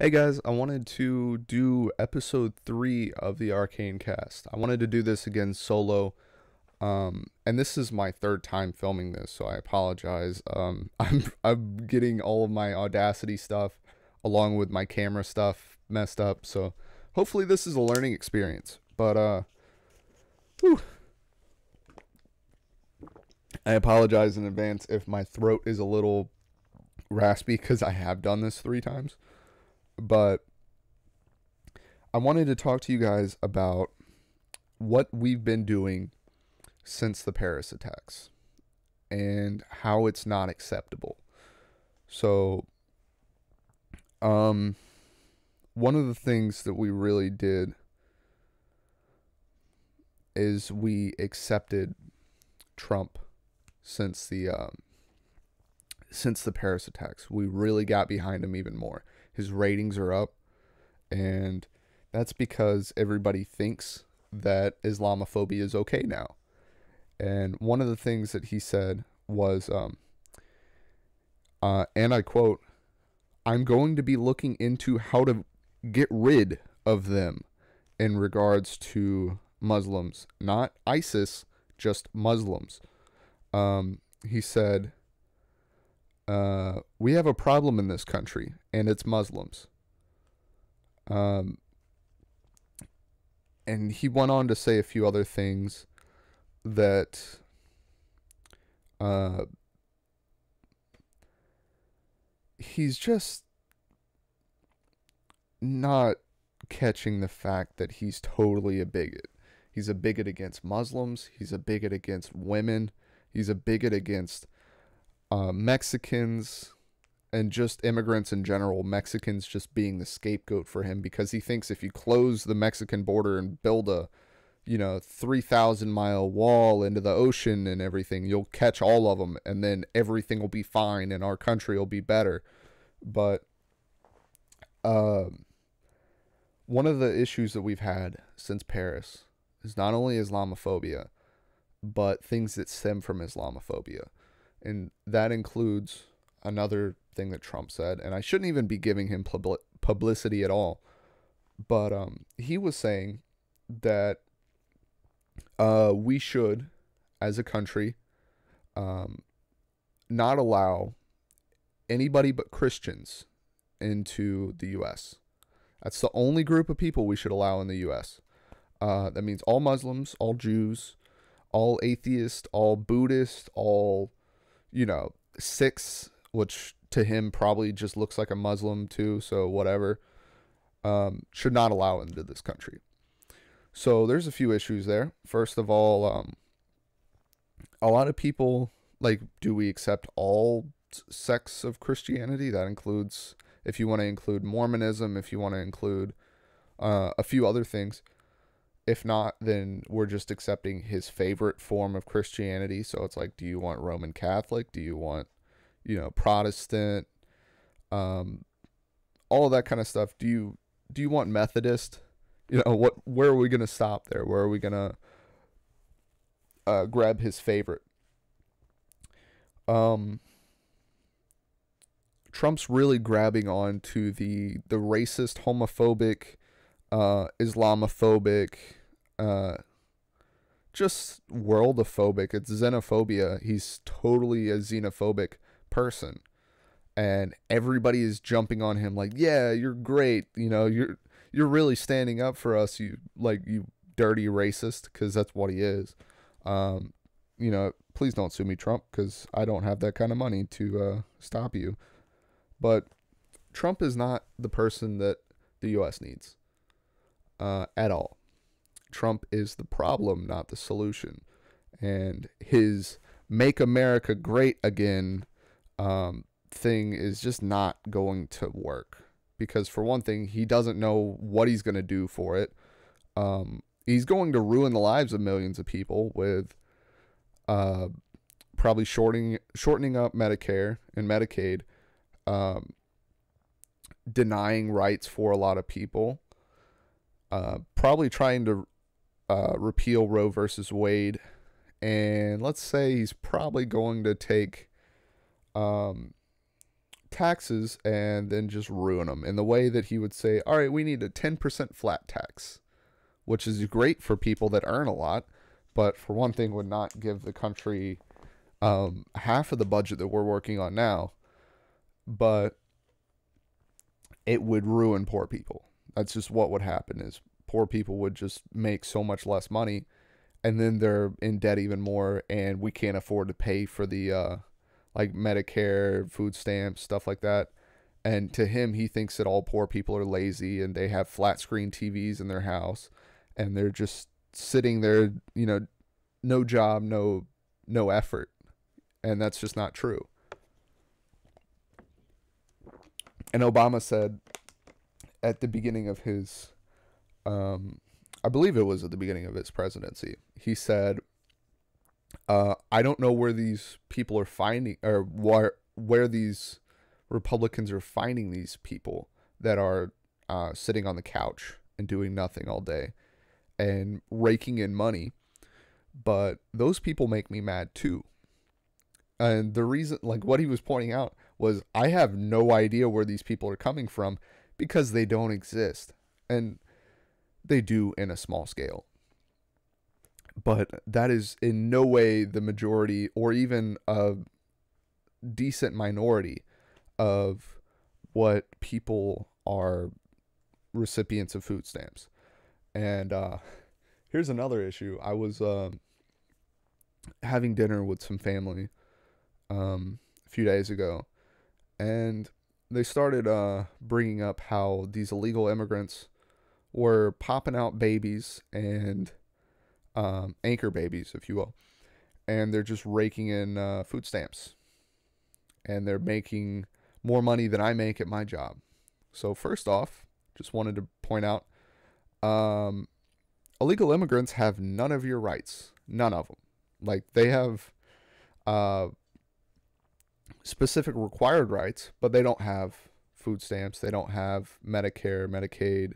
Hey guys, I wanted to do episode 3 of the ArcaneCast. I wanted to do this again solo, and this is my third time filming this, so I apologize. I'm getting all of my Audacity stuff along with my camera stuff messed up, so hopefully this is a learning experience. But whew, I apologize in advance if my throat is a little raspy because I have done this 3 times. But I wanted to talk to you guys about what we've been doing since the Paris attacks and how it's not acceptable. So, one of the things that we really did is we accepted Trump since the Paris attacks. We really got behind him even more. His ratings are up, and that's because everybody thinks that Islamophobia is okay now. And one of the things that he said was, and I quote, "I'm going to be looking into how to get rid of them in regards to Muslims, not ISIS, just Muslims." He said, we have a problem in this country, and it's Muslims. And he went on to say a few other things that he's just not catching the fact that he's totally a bigot. He's a bigot against Muslims. He's a bigot against women. He's a bigot against Mexicans and just immigrants in general. Mexicans just being the scapegoat for him because he thinks if you close the Mexican border and build a 3,000-mile wall into the ocean and everything, you'll catch all of them and then everything will be fine and our country will be better. But one of the issues that we've had since Paris is not only Islamophobia, but things that stem from Islamophobia. And that includes another thing that Trump said, and I shouldn't even be giving him publicity at all. But he was saying that we should, as a country, not allow anybody but Christians into the U.S. That's the only group of people we should allow in the U.S. That means all Muslims, all Jews, all atheists, all Buddhists, all Sikhs, which to him probably just looks like a Muslim too, so whatever, should not allow into this country. So there's a few issues there. First of all, a lot of people, like, do we accept all sects of Christianity? That includes, if you want to include Mormonism, if you want to include a few other things. If not, then we're just accepting his favorite form of Christianity. So it's like, do you want Roman Catholic? Do you want, Protestant? All of that kind of stuff. Do you want Methodist? Where are we going to stop there? Where are we going to grab his favorite? Trump's really grabbing on to the racist, homophobic, Islamophobic, just worldophobic. It's xenophobia. He's totally a xenophobic person, and everybody is jumping on him like, yeah, you're great, you're really standing up for us, you dirty racist, because that's what he is. Please don't sue me, Trump, because I don't have that kind of money to stop you. But Trump is not the person that the U.S. needs. At all. Trump is the problem, not the solution. And his "Make America Great Again" thing is just not going to work. Because for one thing, he doesn't know what he's going to do for it. He's going to ruin the lives of millions of people with probably shortening up Medicare and Medicaid, denying rights for a lot of people. Probably trying to repeal Roe versus Wade, and let's say he's probably going to take taxes and then just ruin them in the way that he would say, all right, we need a 10% flat tax, which is great for people that earn a lot, but for one thing would not give the country half of the budget that we're working on now, but it would ruin poor people. That's just what would happen, is poor people would just make so much less money, and then they're in debt even more, and we can't afford to pay for the like Medicare, food stamps, stuff like that. And to him, he thinks that all poor people are lazy and they have flat screen TVs in their house and they're just sitting there, you know, no job, no effort. And that's just not true. And Obama said at the beginning of his, I believe it was at the beginning of his presidency, he said, I don't know where these people are finding, or where these Republicans are finding these people that are sitting on the couch and doing nothing all day and raking in money. But those people make me mad too. And the reason, like what he was pointing out, was I have no idea where these people are coming from because they don't exist. And they do in a small scale. But that is in no way the majority or even a decent minority of what people are recipients of food stamps. And here's another issue. I was having dinner with some family a few days ago, and they started bringing up how these illegal immigrants were popping out babies and anchor babies, if you will, and they're just raking in food stamps, and they're making more money than I make at my job. So first off, just wanted to point out, illegal immigrants have none of your rights. None of them. Like, they have specific required rights, but they don't have food stamps. They don't have Medicare, Medicaid,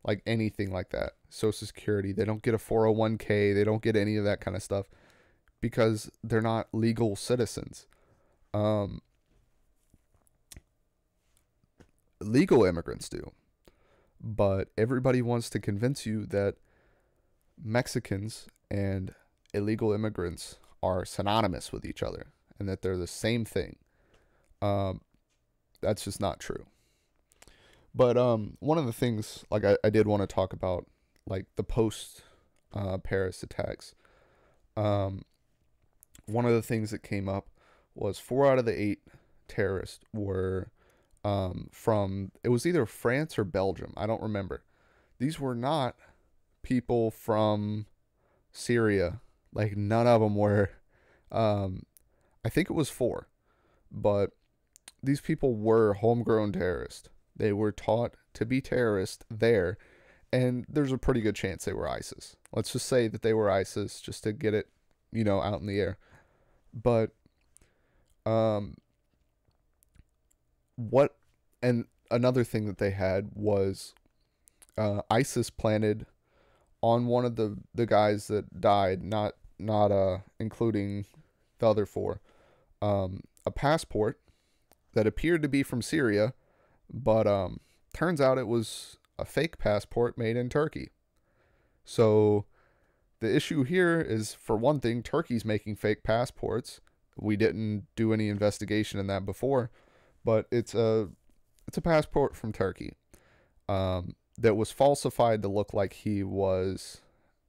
like anything like that. Social Security. They don't get a 401k. They don't get any of that kind of stuff because they're not legal citizens. Legal immigrants do. But everybody wants to convince you that Mexicans and illegal immigrants are synonymous with each other and that they're the same thing. That's just not true. But one of the things, like I did want to talk about, like the post Paris attacks. One of the things that came up was 4 out of the 8 terrorists were from, it was either France or Belgium. I don't remember. These were not people from Syria. Like, none of them were. I think it was 4. But these people were homegrown terrorists. They were taught to be terrorists there. And there's a pretty good chance they were ISIS. Let's just say that they were ISIS just to get it, you know, out in the air. But and another thing that they had was ISIS planted on one of the guys that died, not including the other 4, a passport that appeared to be from Syria, but turns out it was a fake passport made in Turkey. So the issue here is, for one thing, Turkey's making fake passports. We didn't do any investigation in that before, but it's a passport from Turkey that was falsified to look like he was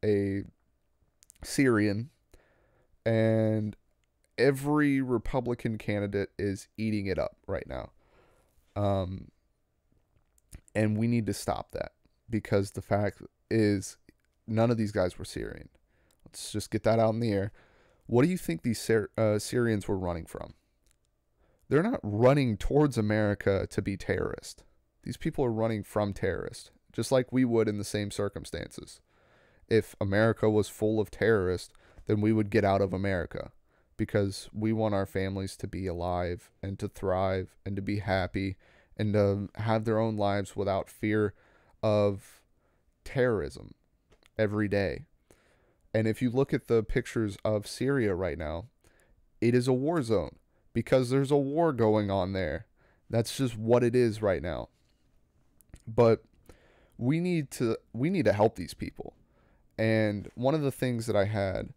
a Syrian, and every Republican candidate is eating it up right now. And we need to stop that, because the fact is none of these guys were Syrian. Let's just get that out in the air. What do you think these Syrians were running from? They're not running towards America to be terrorists. These people are running from terrorists, just like we would in the same circumstances. If America was full of terrorists, then we would get out of America, because we want our families to be alive and to thrive and to be happy and to have their own lives without fear of terrorism every day. And if you look at the pictures of Syria right now, it is a war zone, because there's a war going on there. That's just what it is right now. But we need to help these people. And one of the things that I had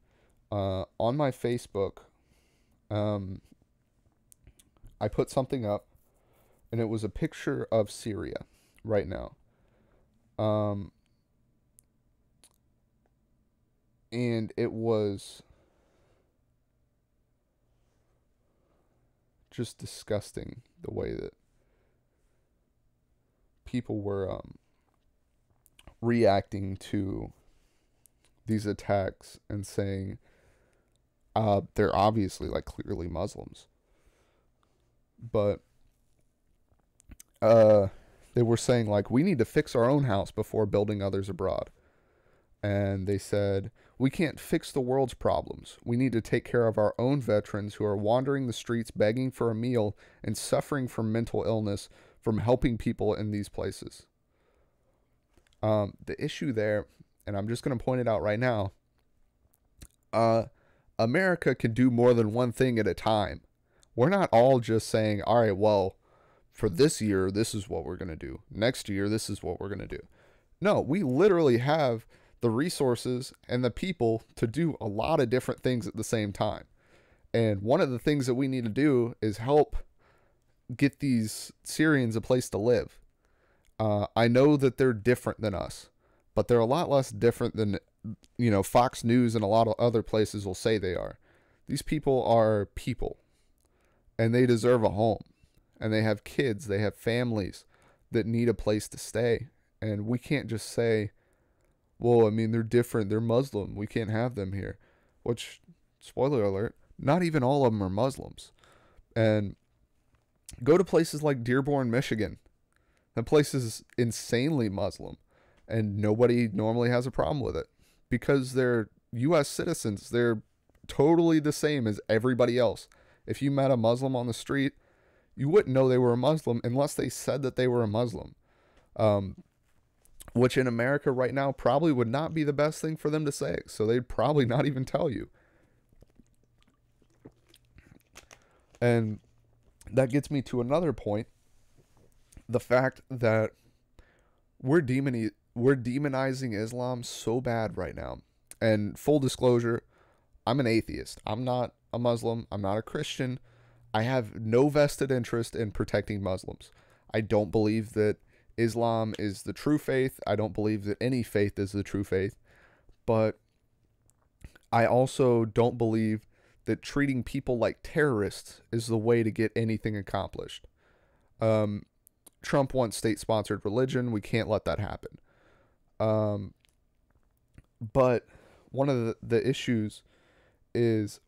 on my Facebook, I put something up, and it was a picture of Syria right now. And it was just disgusting the way that people were reacting to these attacks and saying they're obviously like clearly Muslims, but they were saying like we need to fix our own house before building others abroad. And they said, we can't fix the world's problems. We need to take care of our own veterans who are wandering the streets begging for a meal and suffering from mental illness from helping people in these places. The issue there, and I'm just going to point it out right now, America can do more than one thing at a time. We're not all just saying, all right, well, for this year, this is what we're going to do. Next year, this is what we're going to do. No, we literally have the resources and the people to do a lot of different things at the same time. And one of the things that we need to do is help get these Syrians a place to live. I know that they're different than us, but they're a lot less different than, Fox News and a lot of other places will say they are. These people are people, and they deserve a home, and they have kids, they have families that need a place to stay. And we can't just say, well, I mean, they're different. They're Muslim. We can't have them here. Which, spoiler alert, not even all of them are Muslims. And go to places like Dearborn, Michigan. That place is insanely Muslim. And nobody normally has a problem with it. Because they're U.S. citizens. They're totally the same as everybody else. If you met a Muslim on the street, you wouldn't know they were a Muslim unless they said that they were a Muslim. Which in America right now probably would not be the best thing for them to say. So they'd probably not even tell you. And that gets me to another point. The fact that we're demonizing Islam so bad right now. And full disclosure, I'm an atheist. I'm not a Muslim. I'm not a Christian. I have no vested interest in protecting Muslims. I don't believe that Islam is the true faith. I don't believe that any faith is the true faith. But I also don't believe that treating people like terrorists is the way to get anything accomplished. Trump wants state-sponsored religion. We can't let that happen. But one of the issues is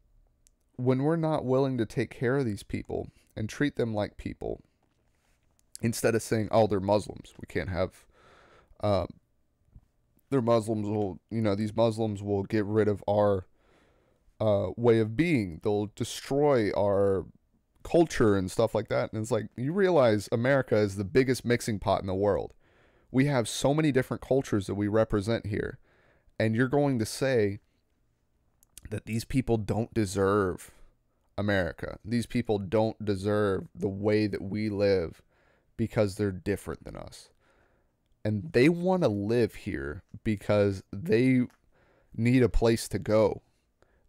when we're not willing to take care of these people and treat them like people, instead of saying, oh, they're Muslims, we can't have, they're Muslims, these Muslims will get rid of our way of being. They'll destroy our culture and stuff like that. And it's like, you realize America is the biggest mixing pot in the world. We have so many different cultures that we represent here. And you're going to say that these people don't deserve America. These people don't deserve the way that we live because they're different than us. And they want to live here because they need a place to go.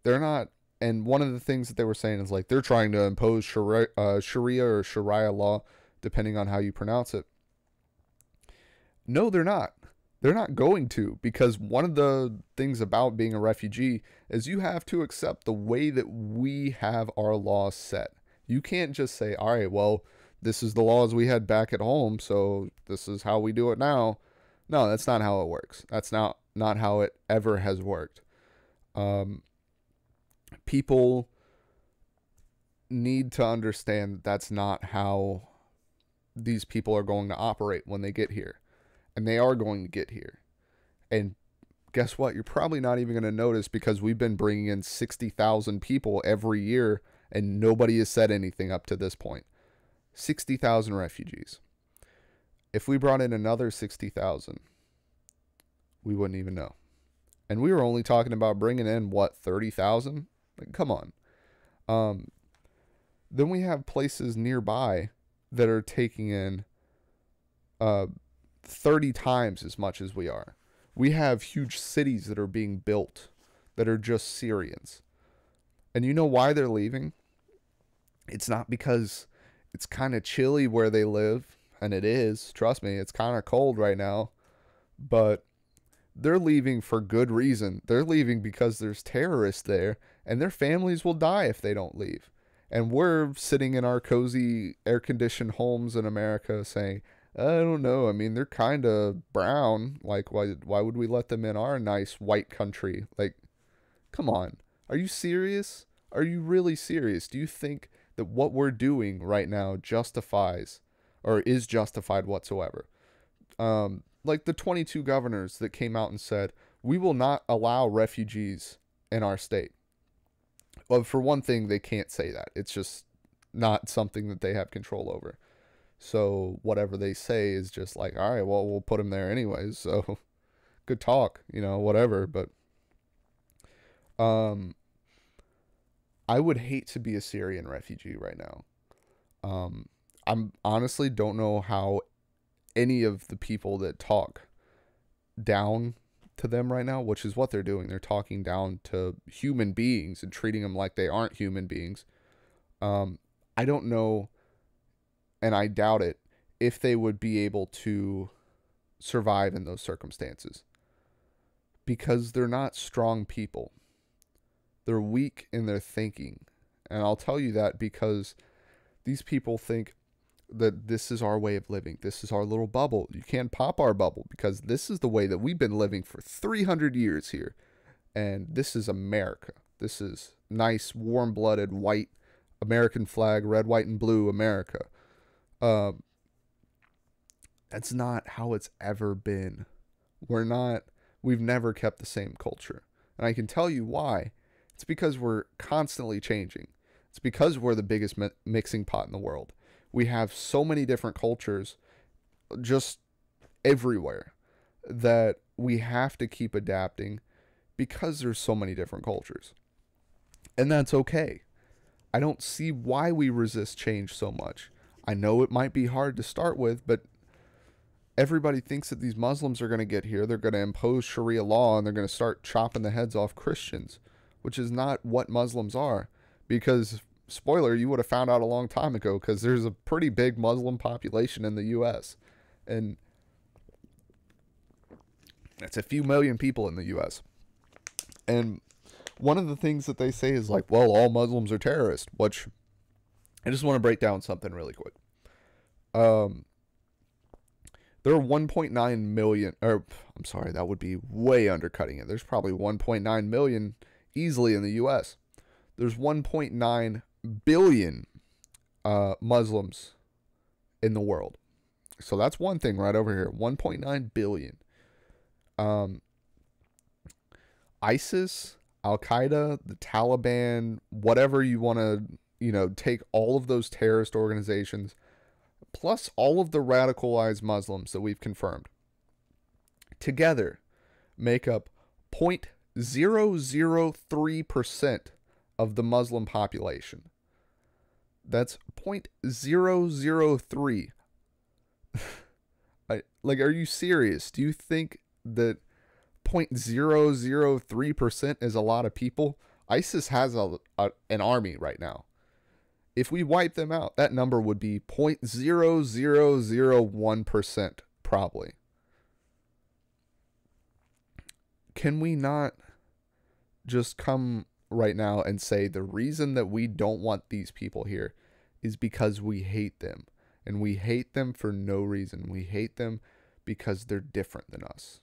They're not, and one of the things that they were saying is like, they're trying to impose Sharia or Sharia law, depending on how you pronounce it. No, they're not. They're not going to, because one of the things about being a refugee is you have to accept the way that we have our laws set. You can't just say, all right, well, this is the laws we had back at home, so this is how we do it now. No, that's not how it works. That's not how it ever has worked. People need to understand that that's not how these people are going to operate when they get here. And they are going to get here. And guess what? You're probably not even going to notice, because we've been bringing in 60,000 people every year and nobody has said anything up to this point. 60,000 refugees. If we brought in another 60,000, we wouldn't even know. And we were only talking about bringing in, what, 30,000? Like, come on. Then we have places nearby that are taking in uh, 30 times as much as we are. We have huge cities that are being built that are just Syrians. And you know why they're leaving? It's not because it's kind of chilly where they live, and it is. Trust me, it's kind of cold right now. But they're leaving for good reason. They're leaving because there's terrorists there, and their families will die if they don't leave. And we're sitting in our cozy, air-conditioned homes in America saying, I don't know. I mean, they're kind of brown. Like, why would we let them in our nice white country? Like, come on. Are you serious? Are you really serious? Do you think that what we're doing right now justifies or is justified whatsoever? Like the 22 governors that came out and said, we will not allow refugees in our state. Well, for one thing, they can't say that. It's just not something that they have control over. So whatever they say is just like, all right, well, we'll put them there anyways. So good talk, whatever. But I would hate to be a Syrian refugee right now. I'm honestly don't know how any of the people that talk down to them right now, which is what they're doing. They're talking down to human beings and treating them like they aren't human beings. I don't know, and I doubt it, if they would be able to survive in those circumstances. Because they're not strong people. They're weak in their thinking. And I'll tell you that because these people think that this is our way of living. This is our little bubble. You can't pop our bubble because this is the way that we've been living for 300 years here. And this is America. This is nice, warm-blooded, white, American flag, red, white, and blue America. That's not how it's ever been. We've never kept the same culture. And I can tell you why. It's because we're constantly changing. It's because we're the biggest mixing pot in the world. We have so many different cultures just everywhere that we have to keep adapting because there's so many different cultures. And that's okay. I don't see why we resist change so much. I know it might be hard to start with, but everybody thinks that these Muslims are going to get here. They're going to impose Sharia law and they're going to start chopping the heads off Christians, which is not what Muslims are. Because, spoiler, you would have found out a long time ago because there's a pretty big Muslim population in the U.S. And that's a few million people in the U.S. And one of the things that they say is like, well, all Muslims are terrorists, which I just want to break down something really quick. There are 1.9 million, or I'm sorry, that would be way undercutting it. There's probably 1.9 million easily in the U.S. There's 1.9 billion Muslims in the world. So that's one thing right over here. 1.9 billion. ISIS, Al-Qaeda, the Taliban, whatever you want to, take all of those terrorist organizations, plus all of the radicalized Muslims that we've confirmed, together make up 0.003% of the Muslim population. That's 0.003. Are you serious? Do you think that 0.003% is a lot of people? ISIS has an army right now. If we wipe them out, that number would be 0.0001% probably. Can we not just come right now and say the reason that we don't want these people here is because we hate them? And we hate them for no reason. We hate them because they're different than us.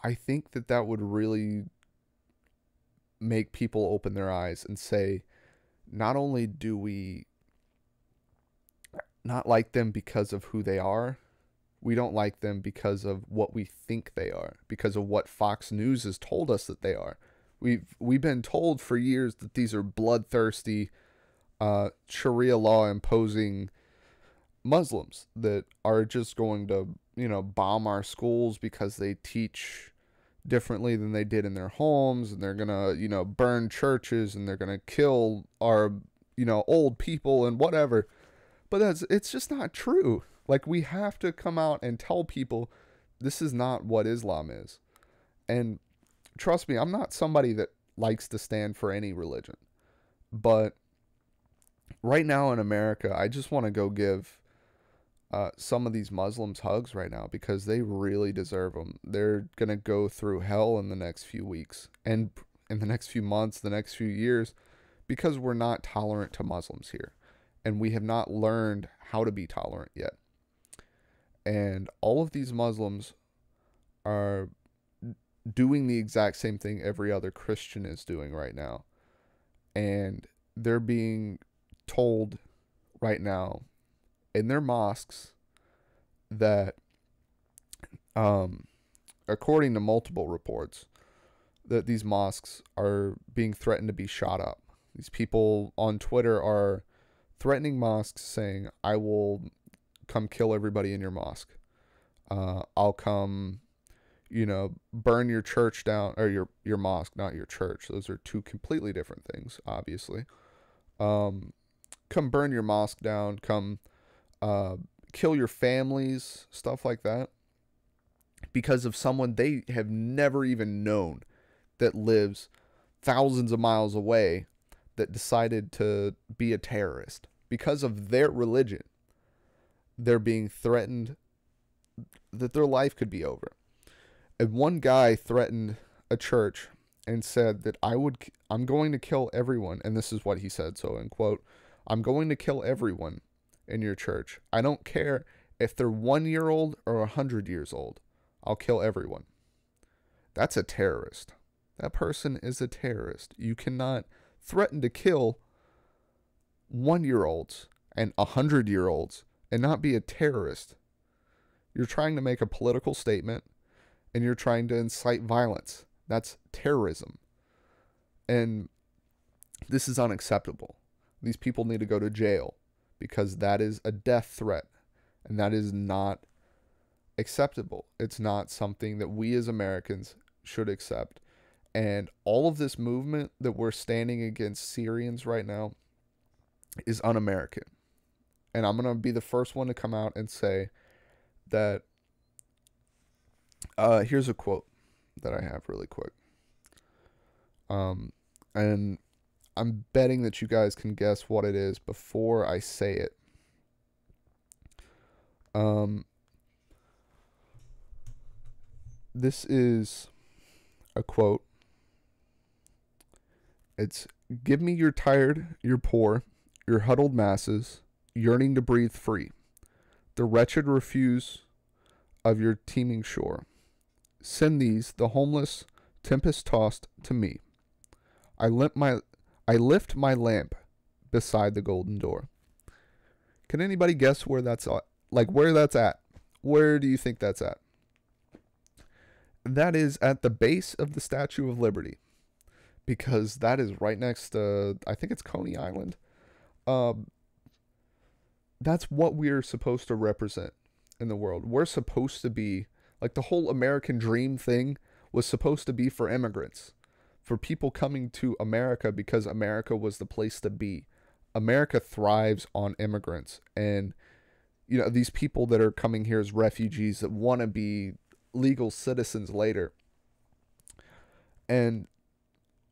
I think that would really make people open their eyes and say, not only do we not like them because of who they are, we don't like them because of what we think they are, because of what Fox News has told us that they are. We've been told for years that these are bloodthirsty, Sharia law imposing Muslims that are just going to, bomb our schools because they teach differently than they did in their homes, and they're gonna, burn churches, and they're gonna kill our, old people and whatever. But it's just not true. Like, we have to come out and tell people this is not what Islam is. And trust me, I'm not somebody that likes to stand for any religion. But right now in America, I just want to go give some of these Muslims hugs right now, because they really deserve them. They're going to go through hell in the next few weeks and in the next few months, the next few years, because we're not tolerant to Muslims here. And we have not learned how to be tolerant yet. And all of these Muslims are doing the exact same thing every other Christian is doing right now. And they're being told right now in their mosques that, according to multiple reports, that these mosques are being threatened to be shot up. These people on Twitter are threatening mosques, saying, I will come kill everybody in your mosque. I'll come, burn your church down, or your mosque, not your church. Those are two completely different things, obviously. Come burn your mosque down, come kill your families, stuff like that, because of someone they have never even known that lives thousands of miles away, that decided to be a terrorist. Because of their religion, they're being threatened that their life could be over. And one guy threatened a church and said that I'm going to kill everyone. And this is what he said. So, in quote, I'm going to kill everyone in your church. I don't care if they're 1 year old or 100 years old. I'll kill everyone. That's a terrorist. That person is a terrorist. You cannot threaten to kill 1 year olds and 100 year olds and not be a terrorist. You're trying to make a political statement, and you're trying to incite violence. That's terrorism. And this is unacceptable. These people need to go to jail, because that is a death threat, and that is not acceptable. It's not something that we as Americans should accept. And all of this movement that we're standing against Syrians right now is un-American. And I'm going to be the first one to come out and say that, here's a quote that I have really quick. And I'm betting that you guys can guess what it is before I say it. This is a quote. It's, give me your tired, your poor, your huddled masses, yearning to breathe free. The wretched refuse of your teeming shore. Send these, the homeless, tempest-tossed, to me. I lift my lamp beside the golden door. Can anybody guess where that's at? Like, where that's at? Where do you think that's at? That is at the base of the Statue of Liberty, because that is right next to, I think it's Coney Island. That's what we're supposed to represent in the world. We're supposed to be, like, the whole American dream thing was supposed to be for immigrants, for people coming to America because America was the place to be. America thrives on immigrants, and these people that are coming here as refugees that want to be legal citizens later. And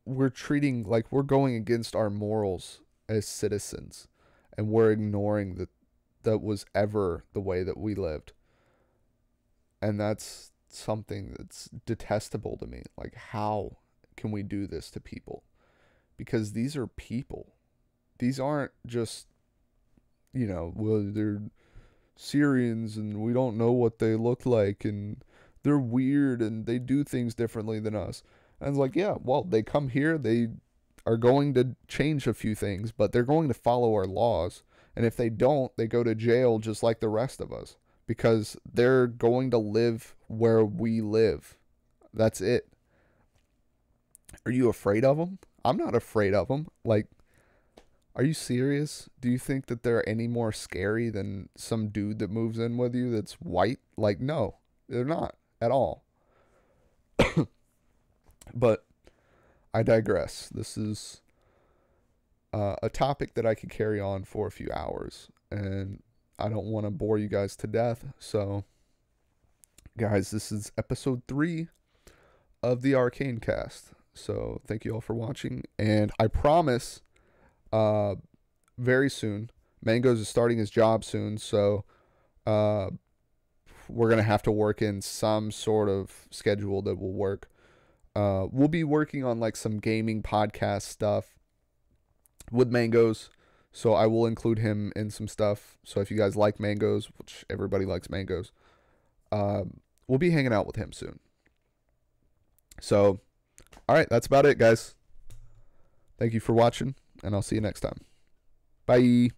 we're treating, like, we're going against our morals as citizens, and we're ignoring that was ever the way that we lived. And that's something that's detestable to me. Like, how can we do this to people? Because these are people. These aren't just, well, they're Syrians and we don't know what they look like and they're weird and they do things differently than us. And it's like, yeah, well, they come here, they are going to change a few things, but they're going to follow our laws. And if they don't, they go to jail just like the rest of us, because they're going to live where we live. That's it. Are you afraid of them? I'm not afraid of them. Like, are you serious? Do you think that they're any more scary than some dude that moves in with you that's white? Like, no, they're not at all. But I digress. This is a topic that I could carry on for a few hours, and I don't want to bore you guys to death. So, guys, this is episode 3 of the ArcaneCast. So, thank you all for watching, and I promise, very soon, Mangoes is starting his job soon, so we're gonna have to work in some sort of schedule that will work. We'll be working on like some gaming podcast stuff with Mangoes, so I will include him in some stuff. So if you guys like Mangoes, which everybody likes Mangoes, we'll be hanging out with him soon. So, all right, that's about it, guys. Thank you for watching, and I'll see you next time. Bye.